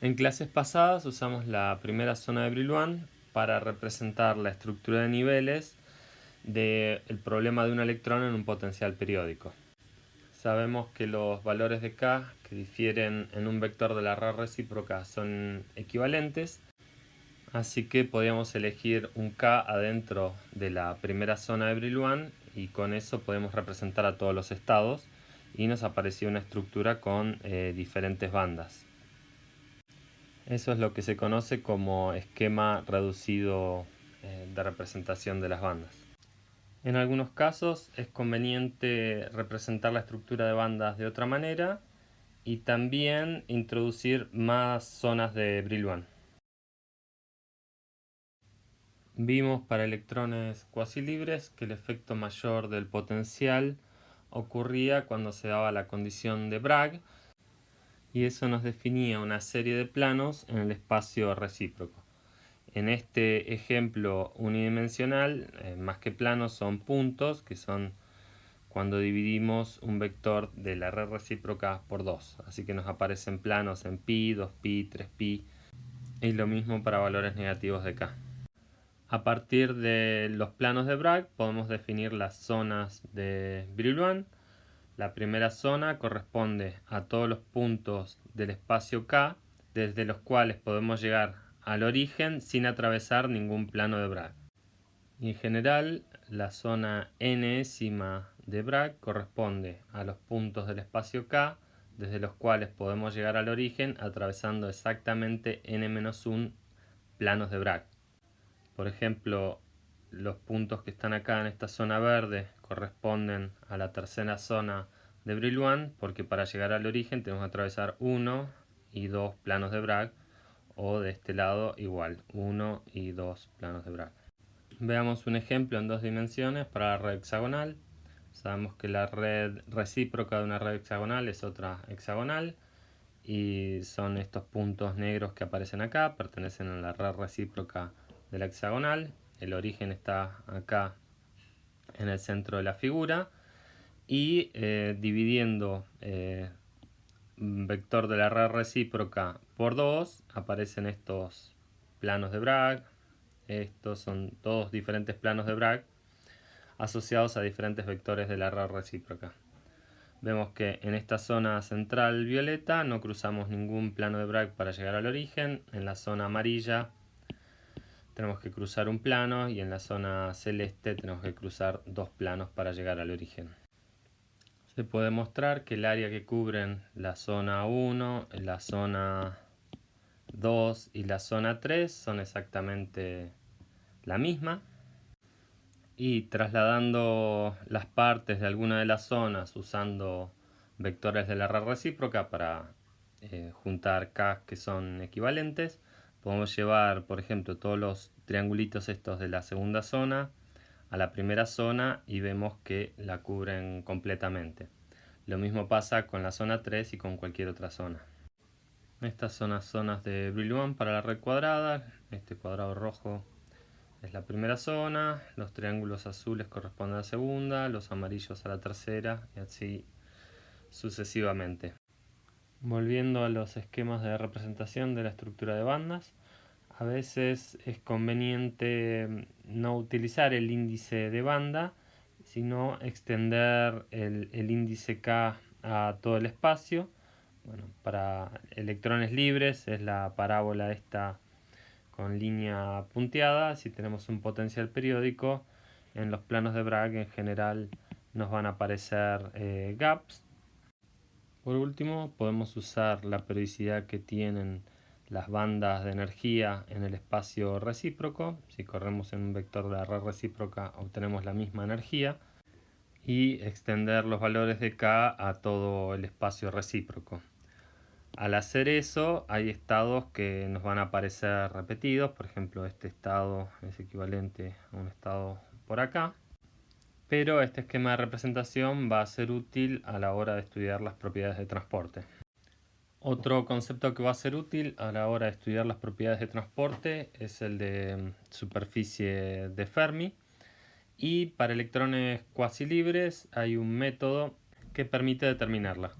En clases pasadas usamos la primera zona de Brillouin para representar la estructura de niveles del problema de un electrón en un potencial periódico. Sabemos que los valores de K que difieren en un vector de la red recíproca son equivalentes, así que podíamos elegir un K adentro de la primera zona de Brillouin y con eso podemos representar a todos los estados y nos apareció una estructura con diferentes bandas. Eso es lo que se conoce como esquema reducido de representación de las bandas. En algunos casos es conveniente representar la estructura de bandas de otra manera y también introducir más zonas de Brillouin. Vimos para electrones cuasi libres que el efecto mayor del potencial ocurría cuando se daba la condición de Bragg, y eso nos definía una serie de planos en el espacio recíproco. En este ejemplo unidimensional, más que planos son puntos, que son cuando dividimos un vector de la red recíproca por 2. Así que nos aparecen planos en pi, 2pi, 3pi, y lo mismo para valores negativos de k. A partir de los planos de Bragg podemos definir las zonas de Brillouin. La primera zona corresponde a todos los puntos del espacio K, desde los cuales podemos llegar al origen sin atravesar ningún plano de Bragg. Y en general, la zona n-ésima de Bragg corresponde a los puntos del espacio K, desde los cuales podemos llegar al origen atravesando exactamente n-1 planos de Bragg. Por ejemplo, los puntos que están acá en esta zona verde corresponden a la tercera zona de Brillouin, porque para llegar al origen tenemos que atravesar 1 y 2 planos de Bragg, o de este lado igual, 1 y 2 planos de Bragg. Veamos un ejemplo en dos dimensiones para la red hexagonal. Sabemos que la red recíproca de una red hexagonal es otra hexagonal, y son estos puntos negros que aparecen acá, pertenecen a la red recíproca de la hexagonal. El origen está acá en el centro de la figura, y dividiendo un vector de la red recíproca por 2 aparecen estos planos de Bragg. Estos son todos diferentes planos de Bragg asociados a diferentes vectores de la red recíproca. Vemos que en esta zona central violeta no cruzamos ningún plano de Bragg para llegar al origen. En la zona amarilla tenemos que cruzar un plano, y en la zona celeste tenemos que cruzar dos planos para llegar al origen. Se puede mostrar que el área que cubren la zona 1, la zona 2 y la zona 3 son exactamente la misma, y trasladando las partes de alguna de las zonas usando vectores de la red recíproca para juntar k que son equivalentes, podemos llevar, por ejemplo, todos los triangulitos estos de la segunda zona a la primera zona y vemos que la cubren completamente. Lo mismo pasa con la zona 3 y con cualquier otra zona. Estas son las zonas de Brillouin para la red cuadrada. Este cuadrado rojo es la primera zona, los triángulos azules corresponden a la segunda, los amarillos a la tercera, y así sucesivamente. Volviendo a los esquemas de representación de la estructura de bandas, a veces es conveniente no utilizar el índice de banda, sino extender el índice K a todo el espacio. Bueno, para electrones libres es la parábola esta con línea punteada. Si tenemos un potencial periódico, en los planos de Bragg en general nos van a aparecer gaps. Por último, podemos usar la periodicidad que tienen las bandas de energía en el espacio recíproco. Si corremos en un vector de la red recíproca obtenemos la misma energía, y extender los valores de K a todo el espacio recíproco. Al hacer eso, hay estados que nos van a aparecer repetidos. Por ejemplo, este estado es equivalente a un estado por acá. Pero este esquema de representación va a ser útil a la hora de estudiar las propiedades de transporte. Otro concepto que va a ser útil a la hora de estudiar las propiedades de transporte es el de superficie de Fermi. Y para electrones cuasi libres hay un método que permite determinarla.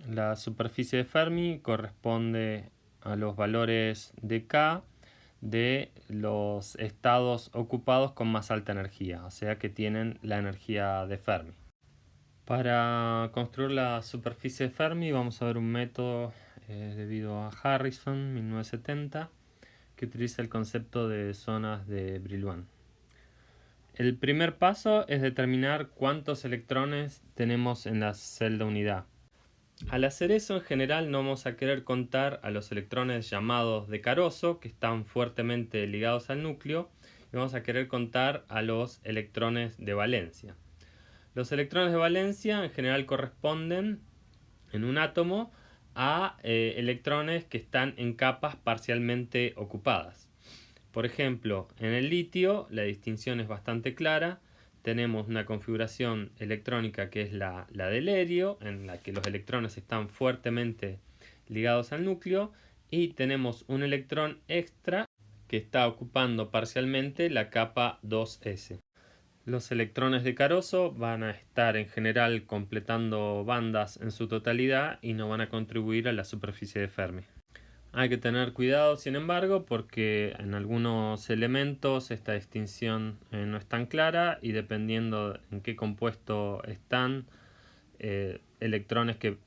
La superficie de Fermi corresponde a los valores de K de los estados ocupados con más alta energía, o sea que tienen la energía de Fermi. Para construir la superficie de Fermi vamos a ver un método debido a Harrison, 1970, que utiliza el concepto de zonas de Brillouin. El primer paso es determinar cuántos electrones tenemos en la celda unidad. Al hacer eso, en general no vamos a querer contar a los electrones llamados de Caroso, que están fuertemente ligados al núcleo, y vamos a querer contar a los electrones de valencia. Los electrones de valencia en general corresponden en un átomo a electrones que están en capas parcialmente ocupadas. Por ejemplo, en el litio la distinción es bastante clara. Tenemos una configuración electrónica que es la del helio, en la que los electrones están fuertemente ligados al núcleo, y tenemos un electrón extra que está ocupando parcialmente la capa 2s. Los electrones de Caroso van a estar en general completando bandas en su totalidad y no van a contribuir a la superficie de Fermi. Hay que tener cuidado, sin embargo, porque en algunos elementos esta distinción no es tan clara, y dependiendo en qué compuesto están, electrones que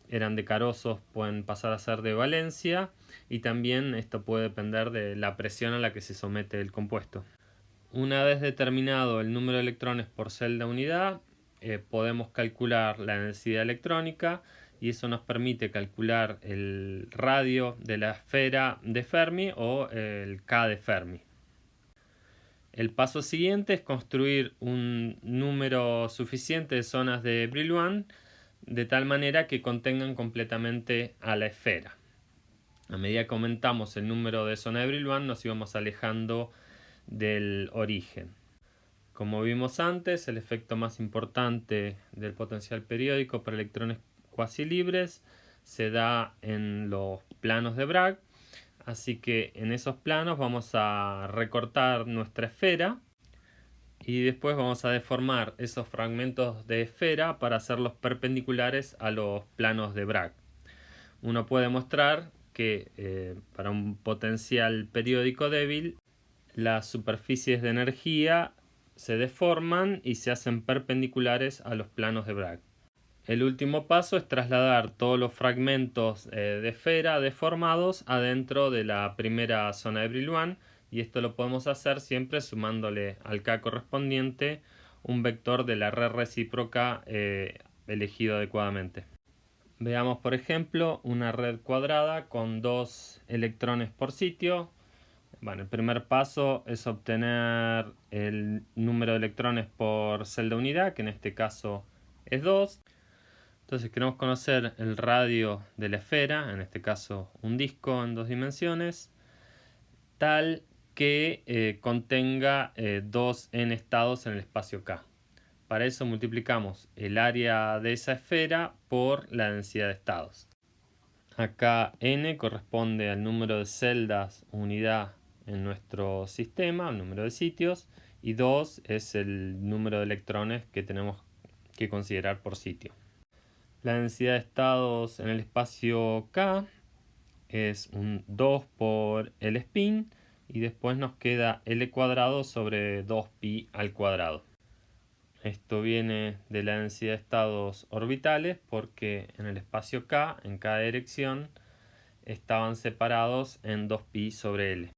eran de Carosos pueden pasar a ser de valencia, y también esto puede depender de la presión a la que se somete el compuesto. Una vez determinado el número de electrones por celda unidad, podemos calcular la densidad electrónica, y eso nos permite calcular el radio de la esfera de Fermi o el K de Fermi. El paso siguiente es construir un número suficiente de zonas de Brillouin de tal manera que contengan completamente a la esfera. A medida que aumentamos el número de zonas de Brillouin, nos íbamos alejando del origen. Como vimos antes, el efecto más importante del potencial periódico para electrones cuasi libres se da en los planos de Bragg, así que en esos planos vamos a recortar nuestra esfera y después vamos a deformar esos fragmentos de esfera para hacerlos perpendiculares a los planos de Bragg. Uno puede mostrar que para un potencial periódico débil, las superficies de energía se deforman y se hacen perpendiculares a los planos de Bragg. El último paso es trasladar todos los fragmentos de esfera deformados adentro de la primera zona de Brillouin, y esto lo podemos hacer siempre sumándole al K correspondiente un vector de la red recíproca elegido adecuadamente. Veamos, por ejemplo, una red cuadrada con 2 electrones por sitio. Bueno, el primer paso es obtener el número de electrones por celda unidad, que en este caso es 2. Entonces queremos conocer el radio de la esfera, en este caso un disco en 2 dimensiones, tal que contenga 2 n estados en el espacio K. Para eso multiplicamos el área de esa esfera por la densidad de estados. Acá n corresponde al número de celdas unidad en nuestro sistema, el número de sitios, y 2 es el número de electrones que tenemos que considerar por sitio. La densidad de estados en el espacio K es un 2 por el spin, y después nos queda L cuadrado sobre 2pi al cuadrado. Esto viene de la densidad de estados orbitales, porque en el espacio K, en cada dirección, estaban separados en 2pi sobre L.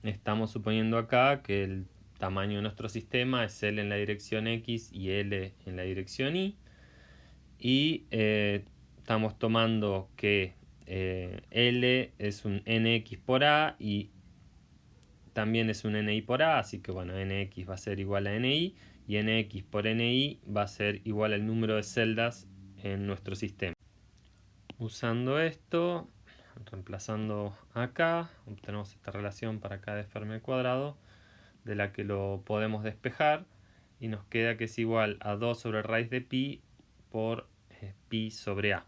Estamos suponiendo acá que el tamaño de nuestro sistema es L en la dirección X y L en la dirección Y. Y estamos tomando que L es un nx por A y también es un ni por A, así que bueno, nx va a ser igual a ni, y nx por ni va a ser igual al número de celdas en nuestro sistema. Usando esto, reemplazando acá, obtenemos esta relación para K de Fermi al cuadrado, de la que lo podemos despejar, y nos queda que es igual a 2 sobre raíz de pi por pi sobre A,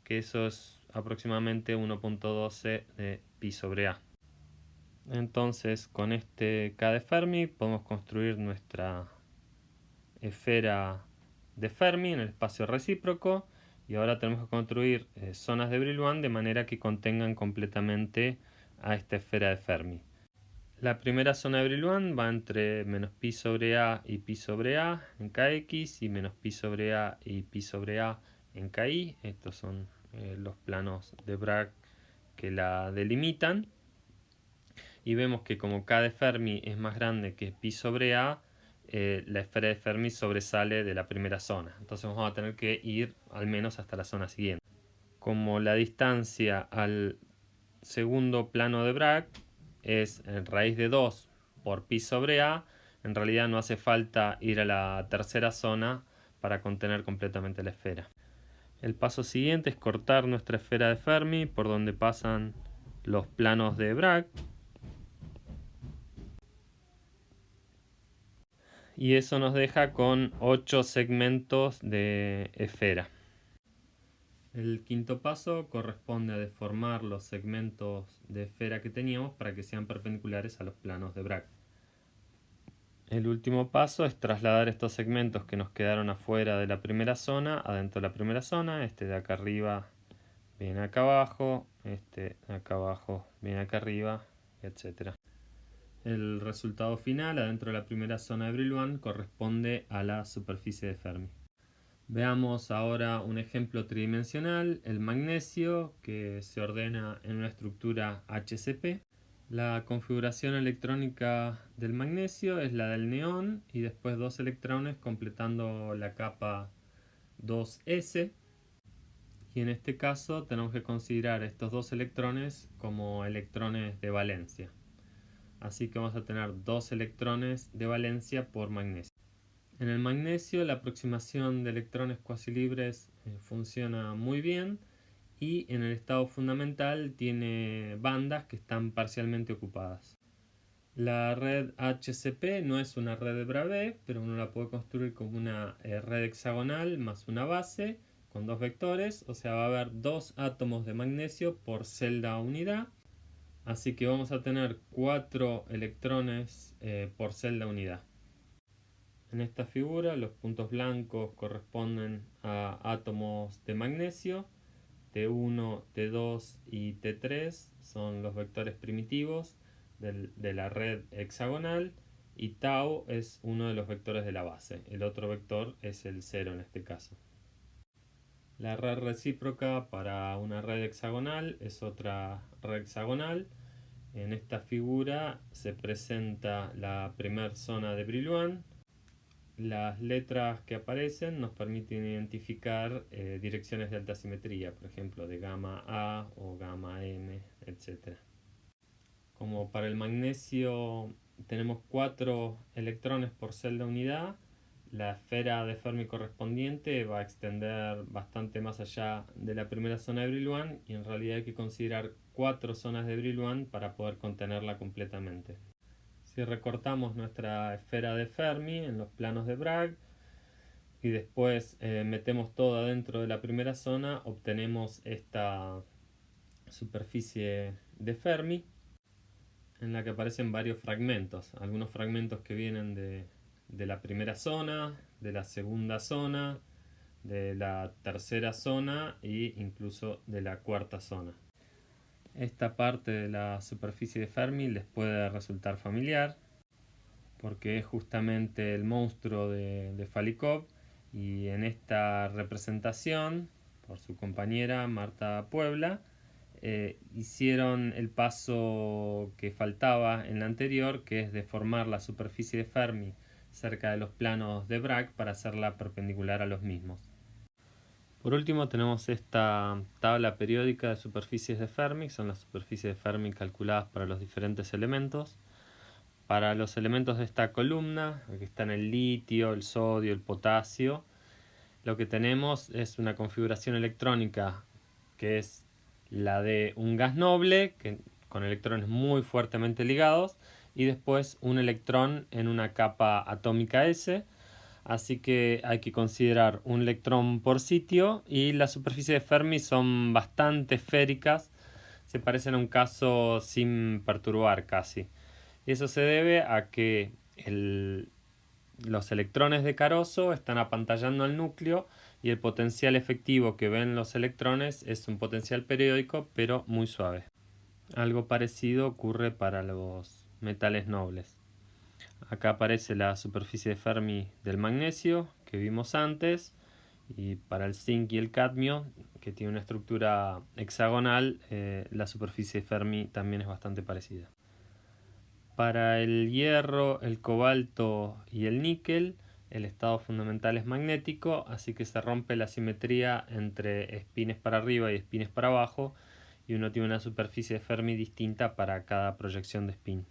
que eso es aproximadamente 1.12 de pi sobre A. Entonces, con este K de Fermi podemos construir nuestra esfera de Fermi en el espacio recíproco, Y ahora tenemos que construir zonas de Brillouin de manera que contengan completamente a esta esfera de Fermi. La primera zona de Brillouin va entre menos pi sobre a y pi sobre a en kx y menos pi sobre a y pi sobre a en ki. Estos son los planos de Bragg que la delimitan. Y vemos que como k de Fermi es más grande que pi sobre a, la esfera de Fermi sobresale de la primera zona. Entonces vamos a tener que ir al menos hasta la zona siguiente. Como la distancia al segundo plano de Bragg es raíz de 2 por pi sobre a, en realidad no hace falta ir a la tercera zona para contener completamente la esfera. El paso siguiente es cortar nuestra esfera de Fermi por donde pasan los planos de Bragg. Y eso nos deja con 8 segmentos de esfera. El quinto paso corresponde a deformar los segmentos de esfera que teníamos para que sean perpendiculares a los planos de Bragg. El último paso es trasladar estos segmentos que nos quedaron afuera de la primera zona adentro de la primera zona. Este de acá arriba viene acá abajo, este de acá abajo viene acá arriba, etc. El resultado final adentro de la primera zona de Brillouin corresponde a la superficie de Fermi. Veamos ahora un ejemplo tridimensional, el magnesio, que se ordena en una estructura HCP. La configuración electrónica del magnesio es la del neón y después dos electrones completando la capa 2s. Y en este caso tenemos que considerar estos dos electrones como electrones de valencia. Así que vamos a tener dos electrones de valencia por magnesio. En el magnesio la aproximación de electrones cuasilibres funciona muy bien y en el estado fundamental tiene bandas que están parcialmente ocupadas. La red HCP no es una red de Bravais, pero uno la puede construir como una red hexagonal más una base con dos vectores, o sea va a haber dos átomos de magnesio por celda unidad. Así que vamos a tener 4 electrones por celda unidad. En esta figura los puntos blancos corresponden a átomos de magnesio. T1, T2 y T3 son los vectores primitivos de la red hexagonal y tau es uno de los vectores de la base. El otro vector es el 0 en este caso. La red recíproca para una red hexagonal es otra red hexagonal. En esta figura se presenta la primera zona de Brillouin. Las letras que aparecen nos permiten identificar direcciones de alta simetría, por ejemplo de gamma A o gamma M, etc. Como para el magnesio tenemos 4 electrones por celda unidad, la esfera de Fermi correspondiente va a extender bastante más allá de la primera zona de Brillouin y en realidad hay que considerar 4 zonas de Brillouin para poder contenerla completamente. Si recortamos nuestra esfera de Fermi en los planos de Bragg y después metemos todo adentro de la primera zona, obtenemos esta superficie de Fermi en la que aparecen varios fragmentos. Algunos fragmentos que vienen de la primera zona, de la segunda zona, de la tercera zona e incluso de la cuarta zona. Esta parte de la superficie de Fermi les puede resultar familiar porque es justamente el monstruo de Falikov y en esta representación por su compañera Marta Puebla hicieron el paso que faltaba en la anterior, que es deformar la superficie de Fermi cerca de los planos de Bragg para hacerla perpendicular a los mismos. Por último tenemos esta tabla periódica de superficies de Fermi, son las superficies de Fermi calculadas para los diferentes elementos. Para los elementos de esta columna, aquí están el litio, el sodio, el potasio, lo que tenemos es una configuración electrónica que es la de un gas noble, con electrones muy fuertemente ligados, y después un electrón en una capa atómica S. Así que hay que considerar un electrón por sitio y las superficies de Fermi son bastante esféricas, se parecen a un caso sin perturbar casi. Y eso se debe a que los electrones de Caroso están apantallando al núcleo y el potencial efectivo que ven los electrones es un potencial periódico pero muy suave. Algo parecido ocurre para los metales nobles. Acá aparece la superficie de Fermi del magnesio que vimos antes, y para el zinc y el cadmio, que tiene una estructura hexagonal, la superficie de Fermi también es bastante parecida. Para el hierro, el cobalto y el níquel, el estado fundamental es magnético, así que se rompe la simetría entre espines para arriba y espines para abajo, y uno tiene una superficie de Fermi distinta para cada proyección de spin.